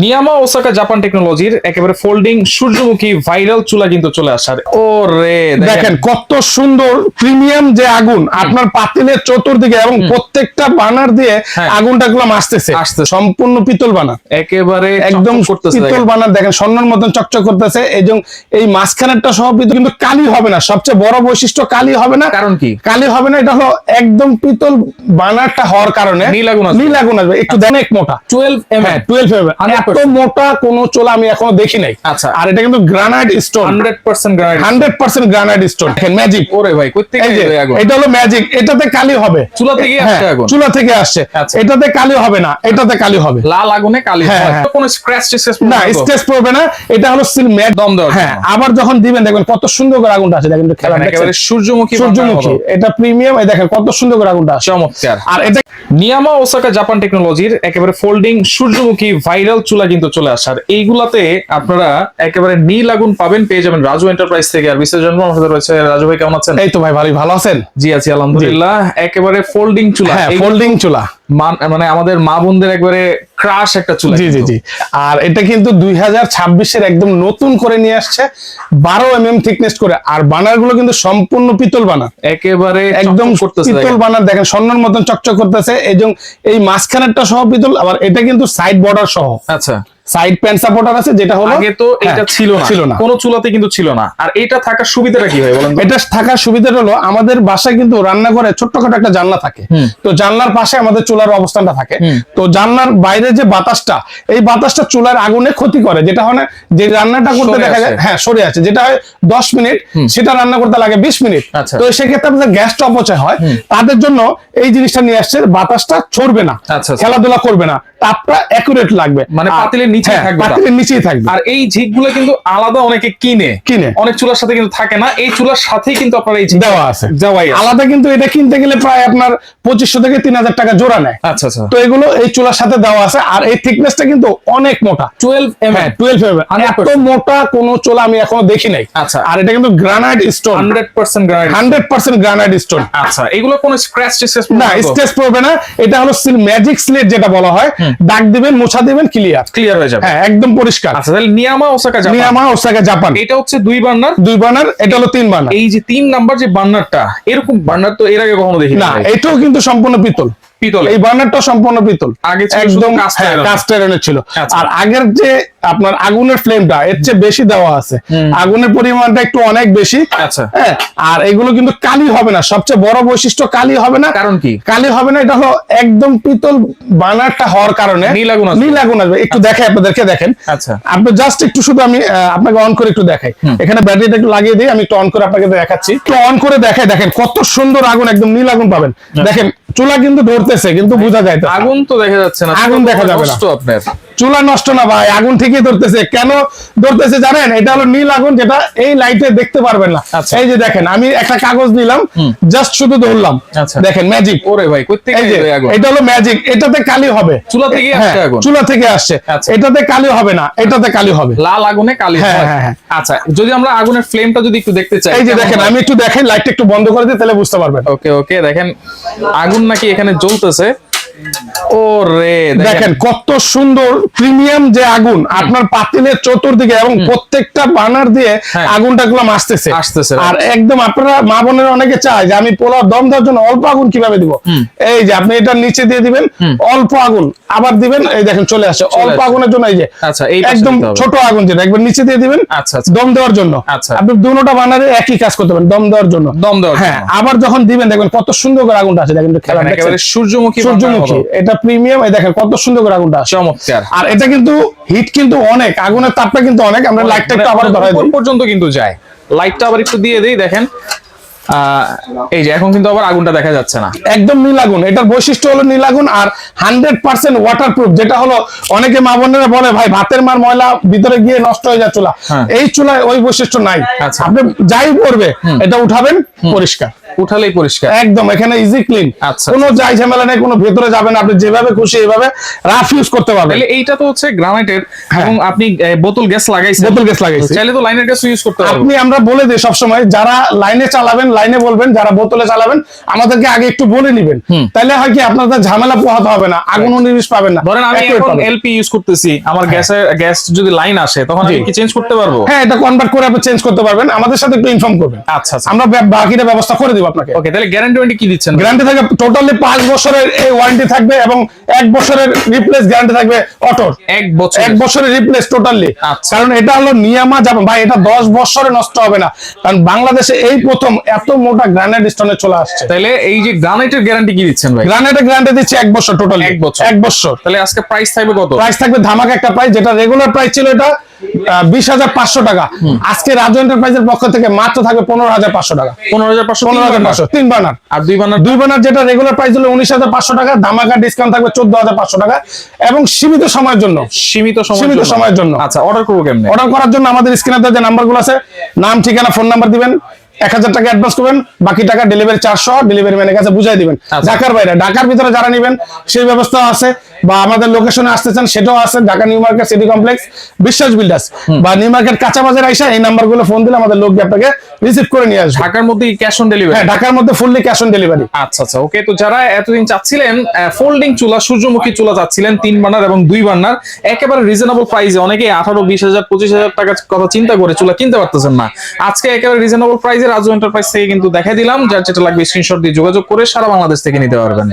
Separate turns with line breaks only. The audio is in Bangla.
নিয়ামা ওসাকা জাপান টেকনোলজির একেবারে ফোল্ডিং সূর্যমুখী ভাইরাল চুলা কিন্তু চলে আসার। ওরে
দেখেন কত সুন্দর প্রিমিয়াম যে আগুন আপনার পাতিলের চতুর্দিকে এবং প্রত্যেকটা বানার দিয়ে আগুনটা গুলো আসতেছে সম্পূর্ণ পিতল বানা,
একেবারে
একদম পিতল বানা। দেখেন স্বর্ণের মতন চকচক করতেছে এবং এই মাঝখানেরটা সহ পিতল, কিন্তু কালি হবে না। সবচেয়ে বড় বৈশিষ্ট্য কালি হবে না।
কারণ কি
কালি হবে না? এটা হলো একদম পিতল বানারটা হওয়ার কারণে নীল আগুন আসবে। একটু দেন এক মোটা
12 mm
12 mm এত মোটা কোন চুলা আমি এখনো দেখি নাই।
আচ্ছা,
আর এটা কিন্তু গ্রানাইট স্টোন,
100%
গ্রানাইট স্টোন। দেখেন ম্যাজিক।
ওরে ভাই কই থেকে আগুন?
এটা হলো ম্যাজিক। এটাতে কালি হবে,
চুলা থেকে আসছে আগুন,
চুলা থেকে আসছে। এটাতে কালি হবে না, এটাতে কালি হবে।
লাল আগুনে কালি হয়, কোনো স্ক্র্যাচ
না, স্ক্র্যাচ পড়বে না। এটা হলো সিল ম্যাট দম দেওয়া। হ্যাঁ, আবার যখন দিবেন দেখবেন কত সুন্দর করে আগুনটা আসে। দেখেন খেলা
একেবারে সূর্যমুখী,
এটা প্রিমিয়াম। এই দেখেন কত সুন্দর করে আগুনটা আসে,
চমৎকার।
আর এটা
নিয়ামা ওসাকা জাপান টেকনোলজির একেবারে ফোল্ডিং সূর্যমুখী ভাইরাল চুলা কিন্তু চলে আসার। এইগুলাতে আপনারা একেবারে নীল আগুন পাবেন, পেয়ে যাবেন রাজু এন্টারপ্রাইজ থেকে। আর বিশেষ জন্য আমাদের রয়েছে রাজু ভাই, কেমন আছেন?
এই তো ভাই ভালো আছেন?
জি আছি আলহামদুলিল্লাহ। একেবারে ফোল্ডিং চুলা,
ফোল্ডিং চুলা
মানে আমাদের মা বোনদের একবারে ক্রাশ একটা চুলা।
জি। আর এটা কিন্তু 2026-এর একদম নতুন করে নিয়ে আসছে, 12 mm থিকনেস করে। আর বানার গুলো কিন্তু সম্পূর্ণ পিতল বানা,
একেবারে
একদম পিতল বানা। দেখেন স্বর্ণের মতন চকচক করতেছে এবং এই মাঝখানেরটা সহ পিতল। আবার এটা কিন্তু সাইড বর্ডার সহ।
আচ্ছা,
সাইড প্যান সাপোর্টার আছে, যেটা হলো
আগে তো এটা ছিল না, কোনো চুলাতে কিন্তু ছিল না। আর এটা থাকার সুবিধাটা কি হয় বলেন?
এটা থাকার সুবিধাটা হলো আমাদের বাসায় কিন্তু রান্নাঘরে ছোট্টখাটো একটা জানলা থাকে, তো জানলার পাশে আমাদের চুলার অবস্থানটা থাকে। তো জানলার বাইরে যে বাতাসটা, এই বাতাসটা চুলার আগুনে ক্ষতি করে। যেটা হয় না, যে রান্নাটা করতে দেখা যায় সরে আছে, যেটা হয় 10 মিনিট, সেটা রান্না করতে লাগে 20 মিনিট। তো সেক্ষেত্রে আপনাদের গ্যাসটা অপচয় হয়। তাদের জন্য এই জিনিসটা নিয়ে আসছে, বাতাসটা ছড়বে না, খেলাধুলা করবে না, তাপটা অ্যাকুরেট লাগবে,
মানে পাতিলের নিচে থাকবে,
পাতিলের নিচেই থাকবে।
আর এই ঝিকগুলো কিন্তু আলাদা অনেকে কিনে অনেক চুলার সাথে কিন্তু থাকে না। এই চুলার সাথেই কিন্তু আপনার এই
দেওয়া আছে, আলাদা। কিন্তু এটা কিনতে গেলে প্রায় আপনার 2500 থেকে 3000 টাকা জোড়া নেয়।
আচ্ছা।
তো এগুলো এই চুলার সাথে দেওয়া আছে। আর এই থিকনেসটা কিন্তু অনেক মোটা,
12 mm।
এত মোটা কোন চুলা আমি এখনো দেখি নাই।
আচ্ছা,
আর এটা কিন্তু গ্রানাইট স্টোন,
100%
গ্রানাইট স্টোন।
আচ্ছা, এগুলো কোনো স্ক্র্যাচ
না, স্ক্র্যাচ পড়বে না। এটা হলো সিল ম্যাজিক স্লেট যেটা বলা হয়। দাগ দিবেন, মোছা দিবেন, ক্লিয়ার হয়ে যাবে, একদম পরিষ্কার।
আচ্ছা, তাহলে নিয়ামা ওসাকা জাপান এটা হচ্ছে 2 বার্নার, এটা হলো 3 বার্নার। এই যে 3 নাম্বার যে বার্নারটা, এরকম বার্নার তো এর আগে কখনো দেখিনি
না। এটাও কিন্তু সম্পূর্ণ পিতল, এই বার্নারটা সম্পূর্ণ পিতল,
আগে
একদম কাস্ট আয়রনের ছিল। আর আগের যে আপনার আগুনের ফ্লেমটা এর চেয়ে বেশি দেওয়া আছে, আগুনের পরিমাণটা একটু অনেক বেশি।
আচ্ছা,
আর এগুলো কিন্তু কালি হবে না। সবচেয়ে বড় বৈশিষ্ট্য কালি হবে না।
কারণ কি
কালি হবে না? এটা হলো একদম পিতল বানারটা হওয়ার কারণে নীল আগুন আসবে। একটু দেখাই আপনাদেরকে, দেখেন।
আচ্ছা,
আপনি জাস্ট একটু শুধু আমি আপনাকে অন করে একটু দেখাই। এখানে ব্যাটারিটা একটু লাগিয়ে দিই, আমি একটু অন করে আপনাকে দেখাচ্ছি। একটু অন করে দেখাই, দেখেন কত সুন্দর আগুন, একদম নীল আগুন পাবেন। দেখেন চুলা কিন্তু ধরতেছে, কিন্তু বোঝা যায় তো
আগুন তো দেখা যাচ্ছে না,
আগুন দেখা যাবে না।
আপনার
চুলা নষ্ট না ভাই, আগুন ঠিকই ধরতেছে। কেন ধরতেছে জানেন? এটা হলো নীল আগুন, যেটা এই লাইটে দেখতে পারবেন না। এই যে দেখেন, আমি একটা কাগজ নিলাম, জাস্ট শুধু ধরলাম, দেখেন ম্যাজিক।
ওরে ভাই কই থেকে আগুন?
এটা হলো ম্যাজিক। এটাতে কালি হবে,
চুলা থেকে আসছে আগুন,
চুলা থেকে আসছে। এটাতে কালি হবে না, এটাতে কালি হবে,
লাল আগুনে কালি হয়। আচ্ছা, যদি আমরা আগুনের ফ্লেমটা যদি একটু দেখতে চাই,
এই যে দেখেন, আমি একটু দেখাই, লাইটটা একটু বন্ধ করে দিই, তাহলে বুঝতে পারবেন।
ওকে, দেখেন আগুন নাকি এখানে জ্বলতেছে। ওরে
দেখেন কত সুন্দর প্রিমিয়াম যে আগুন আপনার পাতিলের চতুর্দিকে এবং প্রত্যেকটা বানার দিয়ে আগুনটা গুলো আসতেছে। আর একদম আপনারা মা বোনের অনেকে চায় যে আমি পোলাও দম দেওয়ার জন্য অল্প আগুন কিভাবে দিব। এই যে আপনি এটা নিচে দিয়ে দিবেন, অল্প আগুন, আবার দিবেন, এই দেখেন চলে আসে অল্প আগুনের জন্য। এই যে একদম ছোট আগুন, যেটা একবার নিচে দিয়ে দিবেন দম দেওয়ার জন্য। আপনি দুটোটা বানারে একই কাজ করতে পারেন, দম দেওয়ার জন্য। হ্যাঁ, আবার যখন দিবেন দেখবেন কত সুন্দর করে আগুনটা আসে। দেখেন খেলা,
একেবারে সূর্যমুখী,
এটা প্রিমিয়াম। এই দেখেন কত সুন্দর করে আগুনটা আসে, চমৎকার। আর এটা কিন্তু হিট কিন্তু অনেক, আগুনের তাপটা কিন্তু অনেক। আমরা লাইটটা একটু আবার ধরাই দিই,
পর্যন্ত কিন্তু যায়। লাইটটা আবার একটু দিয়ে দেই, দেখেন এই যে এখন কিন্তু আবার আগুনটা দেখা যাচ্ছে না,
একদম নীল আগুন। এটার বৈশিষ্ট্য হলো নীল আগুন আর 100% ওয়াটারপ্রুফ। যেটা হলো অনেকে মা বোনেরা বলে ভাই ভাতের মার ময়লা ভিতরে গিয়ে নষ্ট হয়ে যায় চুলা, এই চুলায় ওই বৈশিষ্ট্য নাই। আপনি যাই করবে এটা উঠাবেন পরিষ্কার।
উঠালেই পরিষ্কার
একদম, এখানে ইজি ক্লিন,
আচ্ছা,
কোনো যাই ঝামেলা নেই, কোনো ভেতরে যাবেন, আপনি যেভাবে খুশি এভাবে রাফ ইউজ করতে পারবেন।
তাহলে এইটা তো হচ্ছে গ্রানাইটের, এবং আপনি বোতল গ্যাস লাগাইছেন,
বোতল গ্যাস লাগাইছি,
চাইলে তো লাইনের গ্যাস ইউজ করতে পারবেন।
আপনি, আমরা বলে দিই সবসময়, যারা লাইনে চালাবেন লাইনে বলবেন, যারা বোতলে চালাবেন আমাদেরকে আগে একটু বলে নিবেন, তাহলে হয় কি আপনাদের ঝামেলা পোহাতে হবে না, আগুন নিবিশ পাবেন না।
ধরেন আমি এখন এলপি ইউজ করতেছি, আমার গ্যাস যদি লাইন আসে তখন আমি কি চেঞ্জ করতে পারবো?
হ্যাঁ, এটা কনভার্ট করে আপনি চেঞ্জ করতে পারবেন, আমাদের সাথে একটু ইনফর্ম করবেন।
আচ্ছা আচ্ছা,
আমরা বাকিটা ব্যবস্থা করে দিব আপনাকে।
ওকে, তাহলে গ্যারান্টি ওয়ারেন্টি কি দিচ্ছেন?
গ্যারান্টি থাকবে টোটালি 5 বছরের এই ওয়ারেন্টি থাকবে, এবং 1 বছরের রিপ্লেস গ্যারান্টি থাকবে অটোর।
1
বছরের রিপ্লেস টোটালি। কারণ এটা হলো নিয়ামা যাবে ভাই, এটা 10 বছরে নষ্ট হবে না, কারণ বাংলাদেশে এই প্রথম এত মোটা গ্রানাইট স্টোনে চলে আসছে।
তাহলে এই যে গ্রানাইটের গ্যারান্টি কি দিচ্ছেন ভাই?
গ্রানাইটের গ্যারান্টি দিচ্ছে 1 বছর টোটালি।
1 বছর।
1 বছর।
তাহলে আজকে প্রাইস থাকবে কত?
প্রাইস থাকবে ধামাকা একটা প্রাইস, যেটা রেগুলার প্রাইস ছিল এটা 20,500 টাকা, আজকে রাজু এন্টারপ্রাইজের পক্ষ থেকে মাত্র থাকবে 15,500 টাকা।
15,500
3 বার্নার।
আর 2
বার্নার যেটা রেগুলার প্রাইস হলো 19,500 টাকা, ধামাকা ডিসকাউন্ট থাকবে 14,500 টাকা, এবং সীমিত সময়ের জন্য।
সীমিত সময়ের জন্য। আচ্ছা, অর্ডার করবো কেমনে?
অর্ডার করার জন্য আমাদের স্ক্রিনে যে নাম্বারগুলো আছে, নাম, ঠিকানা, ফোন নাম্বার দিবেন, 1000 টাকা অ্যাডভান্স করবেন, বাকি টাকা ডেলিভারি চার্জ সহ ডেলিভারি ম্যানের কাছে বুঝাই দিবেন। ঢাকার বাইরে, ঢাকার ভিতরে যারা নেবেন সেই ব্যবস্থা আছে, বা আমাদের লোকেশনে আসতে চান সেটাও আছে, Dhaka new market city complex বিশ্বাস বিল্ডার্স, বা নিউ মার্কেট কাঁচা বাজার আইসা এই নাম্বারগুলো ফোন দিলে আমাদের লোক আপনাকে রিসিভ করে নিয়ে আসবে।
ঢাকার মধ্যে ক্যাশ অন ডেলিভারি?
হ্যাঁ, ঢাকার মধ্যে ফুললি ক্যাশ অন ডেলিভারি।
আচ্ছা আচ্ছা, ওকে। তো যারা এতদিন চাচ্ছিলেন ফোল্ডিং চুলা, সূর্যমুখী চুলা চাচ্ছিলেন 3 বার্নার এবং 2 বার্নার, একেবারে রিজনেবল প্রাইসে, অনেকে 18, 20,000, 25,000 টাকার কথা চিন্তা করে চুলা কিনতে পারতেছেন না, আজকে একেবারে রিজনেবল প্রাইসে রাজু এন্টারপ্রাইজ থেকে কিন্তু দেখাই দিলাম। যার যেটা লাগবে স্ক্রিনশট দিয়ে যোগাযোগ করে সারা বাংলাদেশ থেকে নিতে পারবেন।